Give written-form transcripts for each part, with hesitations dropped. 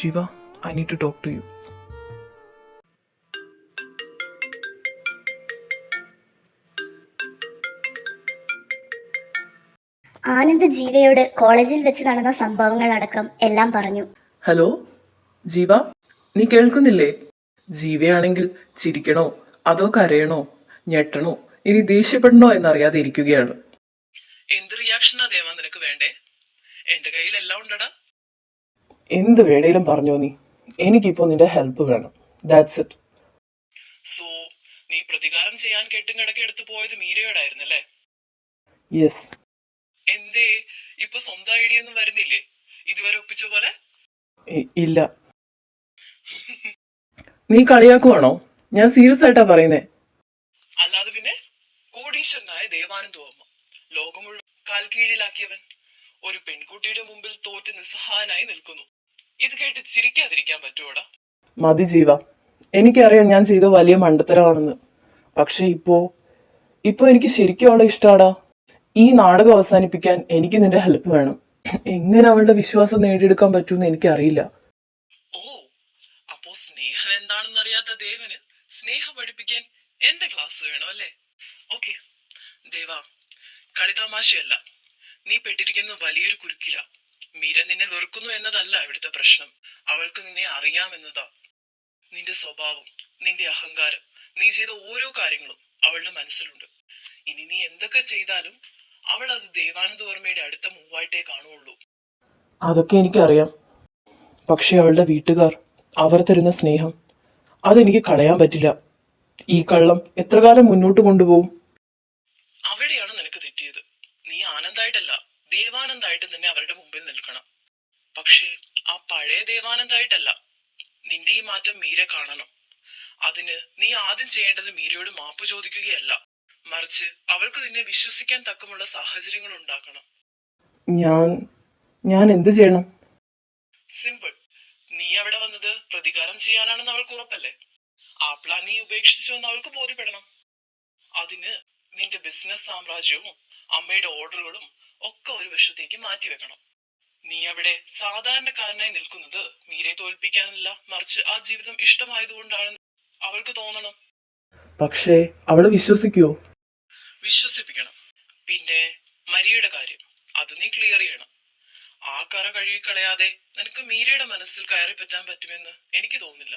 ജീവ, I need to talk to you. Anand ജീവയോട് കോളേജിൽ വെച്ച് നടന്ന സംഭവങ്ങളടക്കം എല്ലാം പറഞ്ഞു. ഹലോ ജീവ, നീ കേൾക്കുന്നില്ലേ? ജീവയാണെങ്കിൽ ചിരിക്കണോ അതോ കരയണോ, ഞെട്ടണോ, ഇനി ദേഷ്യപ്പെടണോ എന്നറിയാതെ ഇരിക്കുകയാണ്. എന്ത് റിയാക്ഷനാ ദേവാ നിനക്ക് വേണ്ടേ? എന്റെ കയ്യിൽ എല്ലാം ഉണ്ടടാ. എന്ത് വേണേലും പറഞ്ഞോ നീ, എനിക്കിപ്പോ നിന്റെ ഹെൽപ്പ് വേണം. That's it. സോ നീ പ്രതികാരം ചെയ്യാൻ കെട്ടും കിടക്കെ എടുത്തു പോയത് മീരയോടായിരുന്നല്ലേ? യെസ്. എന്തേ ഇപ്പൊ സ്വന്തം ഐഡിയ ഒന്നും വരുന്നില്ലേ ഇതുവരെ ഒപ്പിച്ച പോലെ? ഇല്ല. നീ കളിയാക്കുവാണോ? ഞാൻ സീരിയസ് ആയിട്ടാ പറയുന്നേ. അല്ലാതെ പിന്നെ കോടീശ്വരനായ ദേവാനന്ദ വർമ്മ, ലോകം മുഴുവൻ കാൽ കീഴിലാക്കിയവൻ, ഒരു പെൺകുട്ടിയുടെ മുമ്പിൽ തോറ്റ് നിസ്സഹായനായി നിൽക്കുന്നു. ഇത് കേട്ട് ചിരിക്കാതിരിക്കാൻ പറ്റുമോടാ? മതി ജീവ, എനിക്കറിയാം ഞാൻ ചെയ്ത വലിയ മണ്ടത്തരമാണെന്ന്. പക്ഷെ ഇപ്പോ എനിക്ക് ശരിക്കും അവളെ ഇഷ്ടാടാ. ഈ നാടകം അവസാനിപ്പിക്കാൻ എനിക്ക് നിന്റെ ഹെൽപ്പ് വേണം. എങ്ങനെ അവളുടെ വിശ്വാസം നേടിയെടുക്കാൻ പറ്റുമെന്ന് എനിക്കറിയില്ല. ഓ, അപ്പോ സ്നേഹം എന്താണെന്ന് അറിയാത്ത ദേവന് സ്നേഹം പഠിപ്പിക്കാൻ എന്റെ ക്ലാസ് വേണം അല്ലേ? ഓക്കെ ദേവാ, കളിതമാശയല്ല. നീ പെട്ടിരിക്കുന്ന വലിയൊരു കുരുക്കില. മീര നിന്നെ വെറുക്കുന്നു എന്നതല്ല ഇവിടുത്തെ പ്രശ്നം, അവൾക്ക് നിന്നെ അറിയാമെന്നതാ. നിന്റെ സ്വഭാവം, നിന്റെ അഹങ്കാരം, നീ ചെയ്ത ഓരോ കാര്യങ്ങളും അവളുടെ മനസ്സിലുണ്ട്. ഇനി നീ എന്തൊക്കെ ചെയ്താലും അവൾ അത് ദേവാനന്ദ വർമ്മയുടെ അടുത്ത മൂവായിട്ടേ കാണുള്ളൂ. അതൊക്കെ എനിക്കറിയാം. പക്ഷെ അവളുടെ വീട്ടുകാർ, അവർ തരുന്ന സ്നേഹം, അതെനിക്ക് കളയാൻ പറ്റില്ല. ഈ കള്ളം എത്ര കാലം മുന്നോട്ട് കൊണ്ടുപോകും? അവിടെയാണ് നിനക്ക് തെറ്റിയത്. നീ ആനന്ദായിട്ടല്ല, ദേവാനന്ദായിട്ട് തന്നെ അവരുടെ മുമ്പിൽ നിൽക്കണം. പക്ഷേ ആ പഴയ ദേവാനന്ദായിട്ടല്ല. നിന്റെ ഈ മാറ്റം മീര കാണണം. അതിന് നീ ആദ്യം ചെയ്യേണ്ടത് മീരയോട് മാപ്പ് ചോദിക്കുകയല്ല, മറിച്ച് അവൾക്ക് നിന്നെ വിശ്വസിക്കാൻ തക്കമുള്ള സാഹചര്യങ്ങൾ ഉണ്ടാക്കണം. ഞാൻ എന്ത് ചെയ്യണം? സിമ്പിൾ. നീ അവിടെ വന്നത് പ്രതികാരം ചെയ്യാനാണെന്ന് അവൾക്ക് ഉറപ്പല്ലേ? ആ പ്ലാൻ നീ ഉപേക്ഷിച്ചു എന്ന് അവൾക്ക് ബോധ്യപ്പെടണം. അതിന് നിന്റെ ബിസിനസ് സാമ്രാജ്യവും അമ്മയുടെ ഓർഡറുകളും ഒക്കെ ഒരു വശത്തേക്ക് മാറ്റിവെക്കണം. നീ അവിടെ സാധാരണക്കാരനായി നിൽക്കുന്നത് മീരയെ തോൽപ്പിക്കാനല്ല, മറിച്ച് ആ ജീവിതം ഇഷ്ടമായതുകൊണ്ടാണ് അവൾക്ക് തോന്നണം. പക്ഷേ അവള് വിശ്വസിക്കുവോ? വിശ്വസിപ്പിക്കണം. പിന്നെ മരിയയുടെ കാര്യം, അത് നീ ക്ലിയർ ചെയ്യണം. ആ കറ കഴുകിക്കളയാതെ നിനക്ക് മീരയുടെ മനസ്സിൽ കയറി പറ്റാൻ പറ്റുമെന്ന് എനിക്ക് തോന്നുന്നില്ല.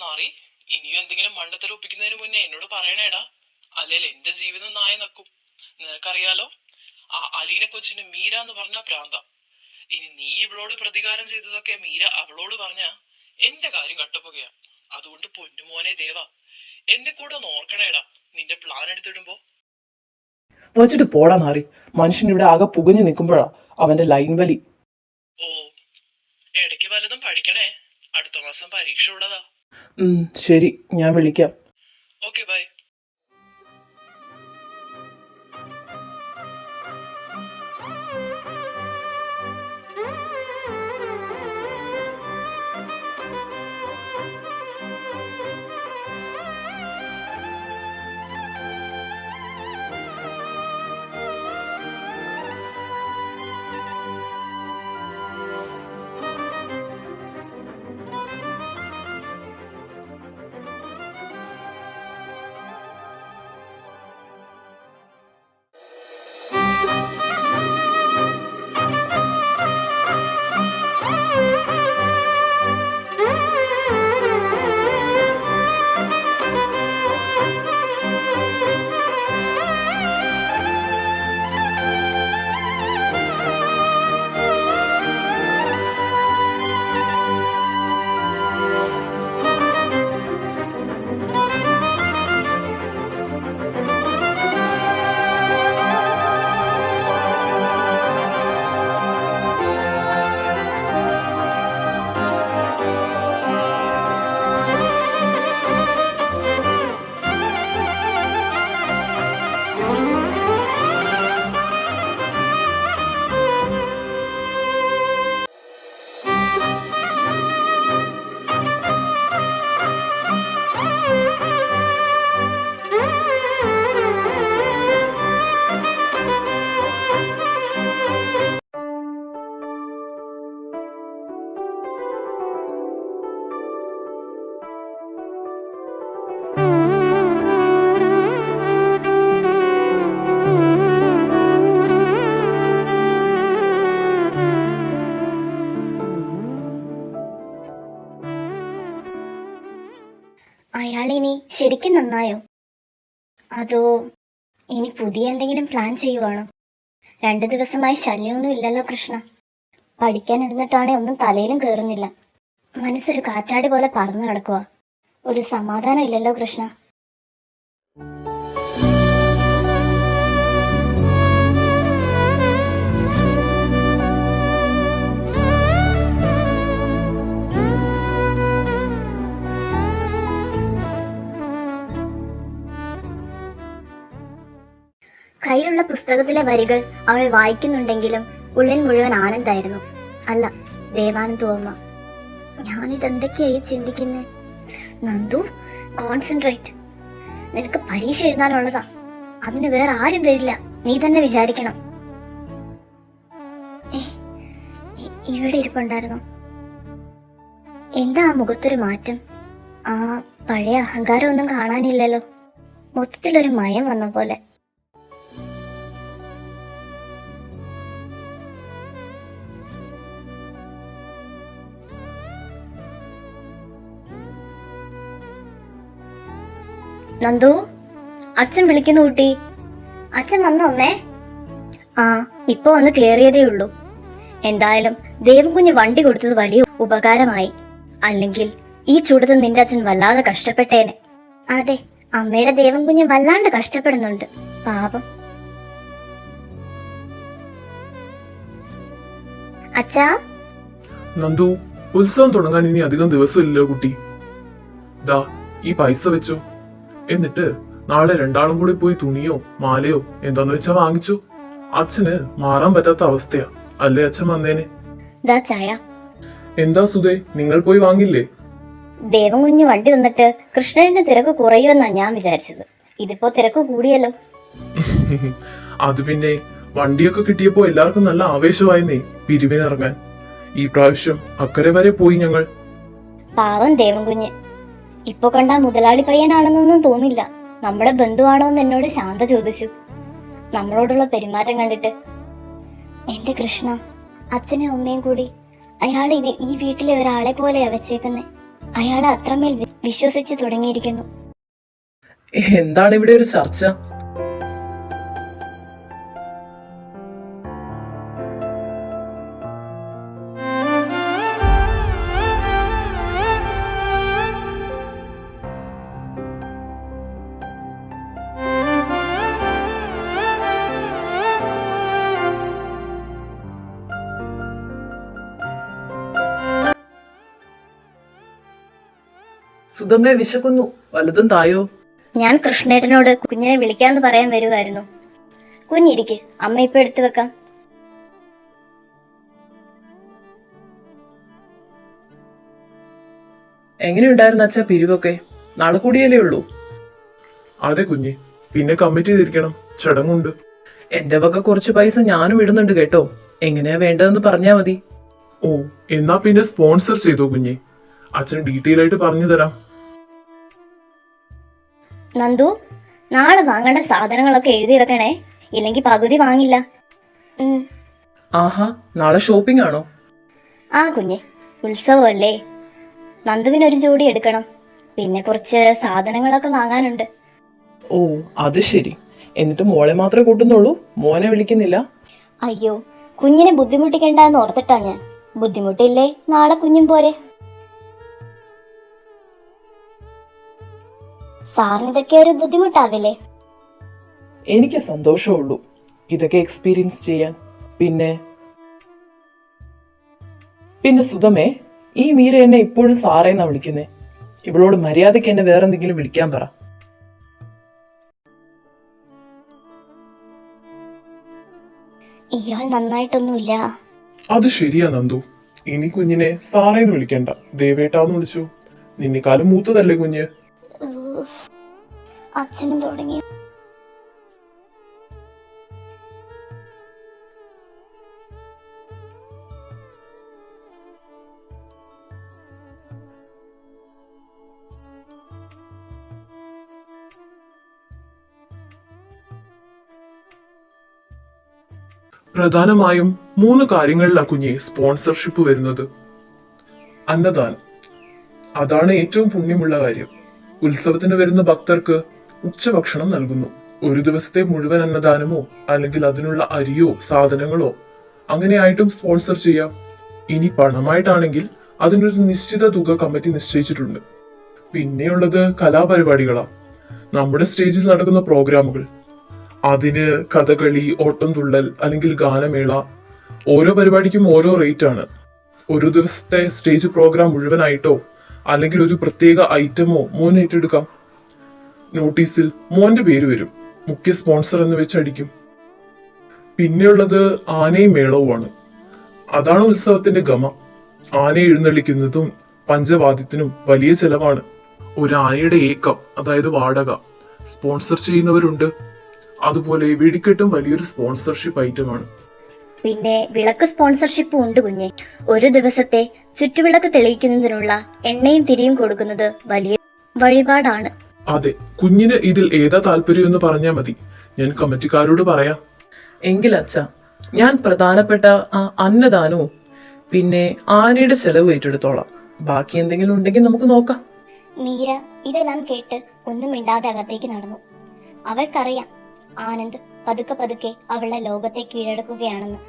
നാറി, ഇനിയും എന്തെങ്കിലും മണ്ടത്തര ഒപ്പിക്കുന്നതിന് മുന്നേ എന്നോട് പറയണേടാ, അല്ലെങ്കിൽ എന്റെ ജീവിതം നായ നക്കും. നിനക്കറിയാലോ, ആ അലീനെ കൊച്ചിന് മീര എന്ന് പറഞ്ഞ പ്രാന്ത. ഇനി നീ ഇവളോട് പ്രതികാരം ചെയ്തതൊക്കെ മീര അവളോട് പറഞ്ഞ എന്റെ കാര്യം കട്ടപ്പുകയാ. അതുകൊണ്ട് പൊന്നുമോനെ ദേവാ, എന്റെ കൂടെ ഒന്ന് ഓർക്കണേടാ നിന്റെ പ്ലാൻ എടുത്തിടുമ്പോ. വച്ചിട്ട് പോടാ മാറി. മനുഷ്യൻ ഇവിടെ ആകെ പുകഞ്ഞു നിൽക്കുമ്പോഴാ അവന്റെ ലൈൻ വലി. ഓ, ഇടയ്ക്ക് വല്ലതും പഠിക്കണേ, അടുത്ത മാസം പരീക്ഷ ഉള്ളതാ. ശരി, ഞാൻ വിളിക്കാം. Okay, bye. ശരിക്കും നന്നായോ? അതോ ഇനി പുതിയ എന്തെങ്കിലും പ്ലാൻ ചെയ്യുവാണോ? 2 ദിവസമായി ശല്യമൊന്നും ഇല്ലല്ലോ കൃഷ്ണ. പഠിക്കാൻ ഇരുന്നിട്ടാണെ ഒന്നും തലയിലും കയറുന്നില്ല. മനസ്സൊരു കാറ്റാടി പോലെ പറന്നു കിടക്കുക. ഒരു സമാധാനം ഇല്ലല്ലോ കൃഷ്ണ. കയ്യിലുള്ള പുസ്തകത്തിലെ വരികൾ അവൾ വായിക്കുന്നുണ്ടെങ്കിലും ഉള്ളിൽ മുഴുവൻ ആനന്ദായിരുന്നു. അല്ല, ദേവാനന്ദു അമ്മ. ഞാനിതെന്തൊക്കെയായി ചിന്തിക്കുന്നത്? നന്ദു, കോൺസെൻട്രേറ്റ്. നിനക്ക് പരീക്ഷ എഴുതാനുള്ളതാ. അതിന് വേറെ ആരും വരില്ല. നീ തന്നെ വിചാരിക്കണം. ഇവിടെ ഇരിപ്പുണ്ടായിരുന്നു. എന്താ ആ മുഖത്തൊരു മാറ്റം? ആ പഴയ അഹങ്കാരം ഒന്നും കാണാനില്ലല്ലോ. മൊത്തത്തിലൊരു മയം വന്ന പോലെ. നന്ദു, അച്ഛൻ വിളിക്കുന്നു കുട്ടി. അച്ഛൻ വന്നോ അമ്മേ? ആ, ഇപ്പൊ വന്ന് കേറിയതേ ഉള്ളൂ. എന്തായാലും ദേവൻകുഞ്ഞ് വണ്ടി കൊടുത്തത് വലിയ ഉപകാരമായി. അല്ലെങ്കിൽ ഈ ചൂടത്ത് നിന്റെ അച്ഛൻ വല്ലാതെ കഷ്ടപ്പെട്ടേനെ. അതെ, അമ്മയുടെ ദേവൻകുഞ്ഞ് വല്ലാണ്ട് കഷ്ടപ്പെടുന്നുണ്ട്, പാപം. അച്ഛാ. നന്ദു, ഉത്സവം തുടങ്ങാൻ ഇനി അധികം ദിവസമില്ലല്ലോ കുട്ടി. ദാ ഈ പൈസ വെച്ചോ. എന്നിട്ട് നാളെ രണ്ടാളും കൂടി പോയി തുണിയോ മാലയോ എന്താന്ന് വെച്ചാ വാങ്ങിച്ചു. അച്ഛന് മാറാൻ പറ്റാത്ത അവസ്ഥയാ. അല്ലേ അച്ഛൻ വന്നേനെ. ദാ ചായ. എന്താ സുധേ, നിങ്ങൾ പോയി വാങ്ങില്ലേ? ദേവൻകുഞ്ഞ് വണ്ടി വന്നിട്ട് കൃഷ്ണന്റെ തിരക്ക് കുറയുമെന്നാ ഞാൻ വിചാരിച്ചത്. ഇതിപ്പോ തിരക്ക് കൂടിയല്ലോ. അത് പിന്നെ വണ്ടിയൊക്കെ കിട്ടിയപ്പോ എല്ലാവർക്കും നല്ല ആവേശമായിരുന്നേ പിരിവിനിറങ്ങാൻ. ഈ പ്രാവശ്യം അക്കരെ വരെ പോയി ഞങ്ങൾ. പാവം ദേവൻകുഞ്ഞ്. ഇപ്പൊ കണ്ട മുതലാളി പയ്യനാണെന്നൊന്നും തോന്നില്ല. നമ്മുടെ ബന്ധുവാണോ എന്ന് എന്നോട് ശാന്ത ചോദിച്ചു. നമ്മളോടുള്ള പെരുമാറ്റം കണ്ടിട്ട്. എന്റെ കൃഷ്ണ, അച്ഛനും അമ്മയും കൂടി അയാളെ ഈ വീട്ടിലെ ഒരാളെ പോലെയാ വെച്ചേക്കുന്നേ. അയാളെ അത്രമേൽ വിശ്വസിച്ചു തുടങ്ങിയിരിക്കുന്നു. എന്താണ് ഇവിടെ ഒരു ചർച്ച? സുധമ്മേ, വിശക്കുന്നു. വല്ലതും തായോ? ഞാൻ കൃഷ്ണേട്ടനോട് കുഞ്ഞിനെ വിളിക്കാന്ന് പറയാൻ വരുമായിരുന്നു. കുഞ്ഞിരിക്ക്, അമ്മ ഇപ്പൊ എടുത്തു വെക്കാം. എങ്ങനെയുണ്ടായിരുന്നു അച്ഛാ പിരിവൊക്കെ? നാളെ കൂടിയല്ലേ ഉള്ളൂ. അതെ കുഞ്ഞെ, പിന്നെ കമ്മിറ്റി തിരിക്കണം, ചടങ്ങുണ്ട്. എന്റെ വക കുറച്ച് പൈസ ഞാനും ഇടുന്നുണ്ട് കേട്ടോ. എങ്ങനെയാ വേണ്ടതെന്ന് പറഞ്ഞാ മതി. ഓ, എന്നാ പിന്നെ സ്പോൺസർ ചെയ്തോ കുഞ്ഞെ. അച്ഛൻ ഡീറ്റെയിൽ ആയിട്ട് പറഞ്ഞു തരാം. നന്ദു, നാളെ വാങ്ങേണ്ട സാധനങ്ങളൊക്കെ എഴുതി വെക്കണേ, ഇല്ലെങ്കിൽ പകുതി വാങ്ങില്ല. ആഹാ, നാളെ ഷോപ്പിംഗ് ആണോ? ആ കുഞ്ഞെ, ഉത്സവമല്ലേ. നന്ദുവിനൊരു ജോഡി എടുക്കണം. പിന്നെ കുറച്ച് സാധനങ്ങളൊക്കെ വാങ്ങാനുണ്ട്. ഓ, അത് ശരി. എന്നിട്ട് മോളെ മാത്രമേ കൂട്ടുന്നുള്ളൂ, മോനെ വിളിക്കുന്നില്ല? അയ്യോ, കുഞ്ഞിനെ ബുദ്ധിമുട്ടിക്കണ്ടെന്ന് ഓർത്തിട്ടാ ഞാൻ. ബുദ്ധിമുട്ടില്ലേ, നാളെ കുഞ്ഞും പോരെ. സാറിന് ഇതൊക്കെ ഒരു ബുദ്ധിമുട്ടാവില്ലേ? എനിക്ക് സന്തോഷമുള്ളൂ ഇതൊക്കെ എക്സ്പീരിയൻസ് ചെയ്യാൻ. പിന്നെ സുധമേ, ഈ മീര എന്നെ ഇപ്പോഴും സാറേന്നാ വിളിക്കുന്നേ. ഇവളോട് മര്യാദയ്ക്ക് എന്നെ വേറെന്തെങ്കിലും വിളിക്കാൻ പറ. ഇയാൾ നന്നായിട്ടൊന്നുമില്ല. അത് ശരിയാ നന്ദു. ഇനി കുഞ്ഞിനെ സാറേന്ന് വിളിക്കണ്ട, ദേവേട്ടാന്ന് വിളിച്ചു. നിന്നെക്കാളും മൂത്തതല്ലേ കുഞ്ഞ്. അച്ഛനും തുടങ്ങി. പ്രധാനമായും 3 കാര്യങ്ങളിലാണ് കുഞ്ഞെ സ്പോൺസർഷിപ്പ് വരുന്നത്. അന്നദാനം, അതാണ് ഏറ്റവും പുണ്യമുള്ള കാര്യം. ഉത്സവത്തിന് വരുന്ന ഭക്തർക്ക് ഉച്ചഭക്ഷണം നൽകുന്നു. ഒരു ദിവസത്തെ മുഴുവൻ അന്നദാനമോ അല്ലെങ്കിൽ അതിനുള്ള അരിയോ സാധനങ്ങളോ അങ്ങനെയായിട്ടും സ്പോൺസർ ചെയ്യാം. ഇനി പണമായിട്ടാണെങ്കിൽ അതിനൊരു നിശ്ചിത തുക കമ്മിറ്റി നിശ്ചയിച്ചിട്ടുണ്ട്. പിന്നെയുള്ളത് കലാപരിപാടികളാ. നമ്മുടെ സ്റ്റേജിൽ നടക്കുന്ന പ്രോഗ്രാമുകൾ, അതിന് കഥകളി, ഓട്ടംതുള്ളൽ അല്ലെങ്കിൽ ഗാനമേള, ഓരോ പരിപാടിക്കും ഓരോ റേറ്റ് ആണ്. ഒരു ദിവസത്തെ സ്റ്റേജ് പ്രോഗ്രാം മുഴുവനായിട്ടോ അല്ലെങ്കിൽ ഒരു പ്രത്യേക ഐറ്റമോ മോൻ ഏറ്റെടുക്കാം. നോട്ടീസിൽ മോന്റെ പേര് വരും, മുഖ്യ സ്പോൺസർ എന്ന് വെച്ചടിക്കും. പിന്നെയുള്ളത് ആനയും മേളവുമാണ്. അതാണ് ഉത്സവത്തിന്റെ ഗമ. ആന എഴുന്നള്ളിക്കുന്നതും പഞ്ചവാദ്യത്തിനും വലിയ ചെലവാണ്. ഒരു ആനയുടെ ഏക്കം, അതായത് വാടക, സ്പോൺസർ ചെയ്യുന്നവരുണ്ട്. അതുപോലെ വെടിക്കെട്ടും വലിയൊരു സ്പോൺസർഷിപ്പ് ഐറ്റമാണ്. പിന്നെ വിളക്ക് സ്പോൺസർഷിപ്പും ഉണ്ട് കുഞ്ഞെ. ഒരു ദിവസത്തെ ചുറ്റുവിളക്ക് തെളിയിക്കുന്നതിനുള്ള എണ്ണയും തിരിയും കൊടുക്കുന്നത് വലിയ വഴിപാടാണ്. അതെ, കുഞ്ഞിന് ഇതിൽ ഏതാ താല്പര്യം എന്ന് പറഞ്ഞാൽ മതി, ഞാൻ കമ്മിറ്റിക്കാരോട് പറയാം. എങ്കിൽ അച്ഛ, ഞാൻ പ്രധാനപ്പെട്ട ആ അന്നദാനവും പിന്നെ ആനയുടെ ചെലവ് ഏറ്റെടുത്തോളാം. ബാക്കി എന്തെങ്കിലും ഉണ്ടെങ്കിൽ നമുക്ക് നോക്കാം. മീര ഇതെല്ലാം കേട്ട് ഒന്നും മിണ്ടാതെ അകത്തേക്ക് നടന്നു. അവൾക്കറിയാം ആനന്ദ് പതുക്കെ പതുക്കെ അവളുടെ ലോകത്തെ കീഴടക്കുകയാണെന്ന്.